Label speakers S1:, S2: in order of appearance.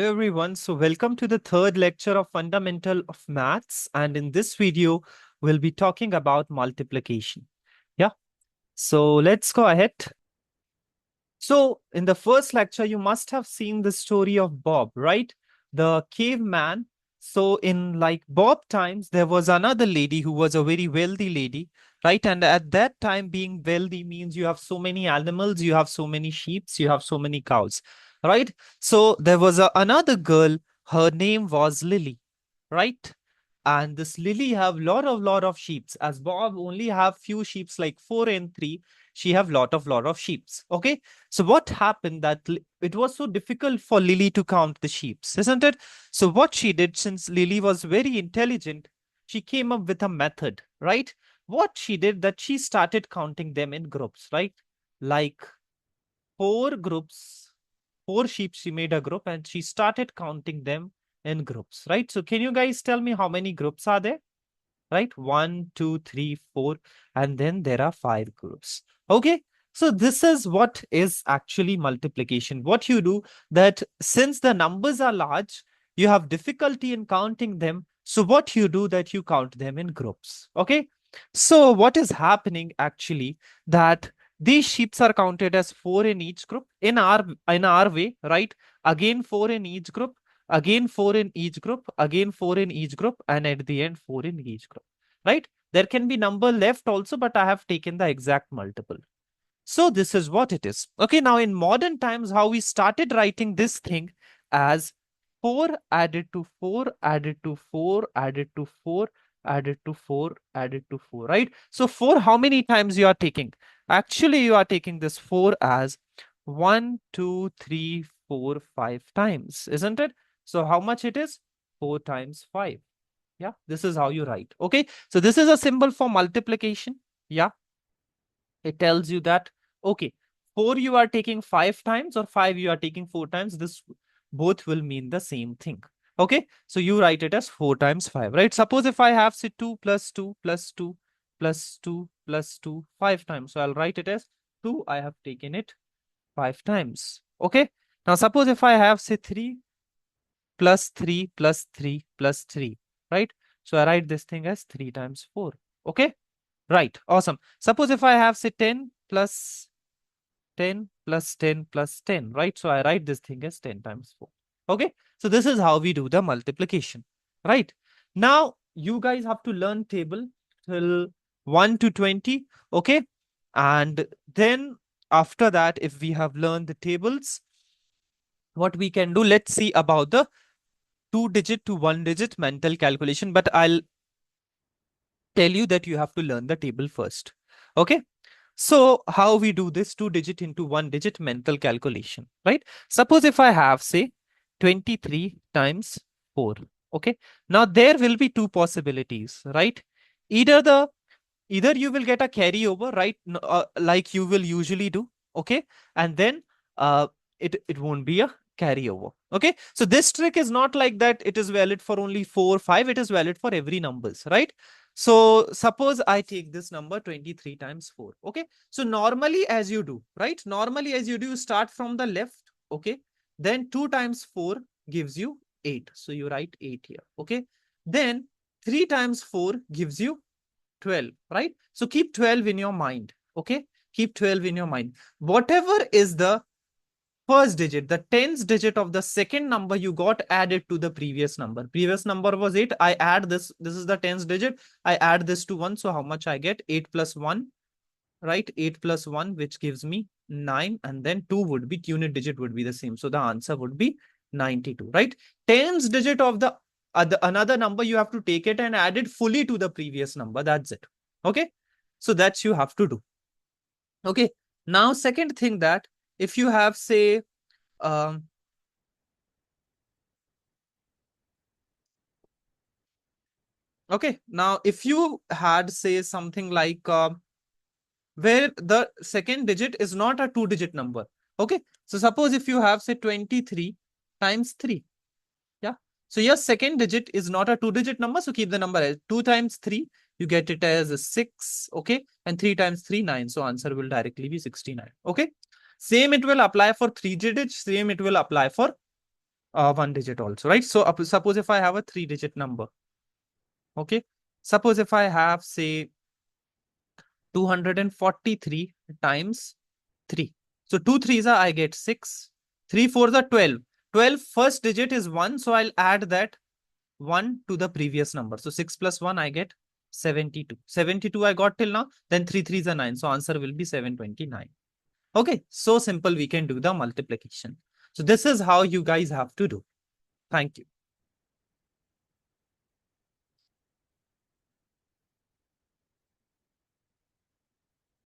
S1: Hello everyone. So welcome to the third lecture of Fundamental of Maths. And in this video, we'll be talking about multiplication. Yeah. So let's go ahead. So in the first lecture, you must have seen the story of Bob, right? The caveman. So in like Bob times, there was another lady who was a very wealthy lady, right? And at that time, being wealthy means you have so many animals, you have so many sheep, you have so many cows, right? So there was another girl, her name was Lily, right? And this Lily have lot of sheeps. As Bob only have few sheeps like 4 and 3, she have lot of sheeps. Okay, so what happened that it was so difficult for Lily to count the sheeps, isn't it? So what she did, since Lily was very intelligent, she came up with a method, right? What she did that she started counting them in groups, right? Like four groups, four sheep, she made a group and she started counting them in groups, right? So can you guys tell me how many groups are there? Right? One, two, three, four, and then there are five groups. Okay. So this is what is actually multiplication. What you do that since the numbers are large, you have difficulty in counting them. So what you do that you count them in groups. Okay. So what is happening actually that these sheeps are counted as four in each group in our way, right? Again, four in each group, again four in each group, again four in each group, and at the end four in each group, right? There can be number left also, but I have taken the exact multiple. So this is what it is. Okay, now in modern times, how we started writing this thing as 4 added to 4 added to 4 added to 4 added to 4 added to 4, right? So 4, how many times you are taking? Actually, you are taking this 4 as 1, 2, 3, 4, 5 times, isn't it? So how much it is? 4 times 5. Yeah, this is how you write. Okay, so this is a symbol for multiplication. Yeah, it tells you that, okay, 4 you are taking 5 times or 5 you are taking 4 times. This both will mean the same thing. Okay, so you write it as 4 times 5, right? Suppose if I have say 2 plus 2 plus 2 plus 2 plus 2 5 times. So I'll write it as 2. I have taken it 5 times. Okay, now suppose if I have say 3 plus 3 plus 3 plus 3, right? So I write this thing as 3 times 4. Okay, right. Awesome. Suppose if I have say 10 plus 10 plus 10 plus 10, right? So I write this thing as 10 times 4. Okay, so this is how we do the multiplication, right? Now you guys have to learn table till 1 to 20. Okay, and then after that, if we have learned the tables, what we can do, let's see about the 2 digit to 1 digit mental calculation, but I'll tell you that you have to learn the table first. Okay. So how we do this 2 digit into 1 digit mental calculation, right? Suppose if I have say 23 times 4. Okay. Now there will be two possibilities, right? Either the either you will get a carryover, right? Like you will usually do. Okay. And then it won't be a carryover. Okay. So this trick is not like that it is valid for only 4 5, it is valid for every numbers, right? So suppose I take this number 23 times 4. Okay, so normally as you do, right? Normally as you do, you start from the left. Okay, then 2 times 4 gives you 8, so you write 8 here. Okay, then 3 times 4 gives you 12, right? So keep 12 in your mind. Okay, keep 12 in your mind. Whatever is the first digit, the tens digit of the second number you got added to the previous number. Previous number was 8. I add this. This is the tens digit. I add this to 1. So how much I get? 8 plus 1, right? 8 plus 1, which gives me 9. And then 2 would be, unit digit would be the same. So the answer would be 92, right? Tens digit of the another number, you have to take it and add it fully to the previous number. That's it. Okay. So that's you have to do. Okay. Now, second thing that if you have, say, um, okay, now if you had say something like where the second digit is not a 2 digit number. Okay, so suppose if you have say 23 times 3. Yeah, so your second digit is not a 2 digit number, so keep the number as 2 times 3, you get it as a 6. Okay, and 3 times 3 9, so answer will directly be 69. Okay, same it will apply for 3 digits, same it will apply for one digit also, right? So suppose if I have a 3-digit number, okay? Suppose if I have, say, 243 times 3. So 2 threes are, I get 6. 3 fours are 12. 12 first digit is 1, so I'll add that 1 to the previous number. So 6 plus 1, I get 72. 72 I got till now. Then 3 threes are 9. So answer will be 729. Okay, so simple we can do the multiplication. So this is how you guys have to do. Thank you.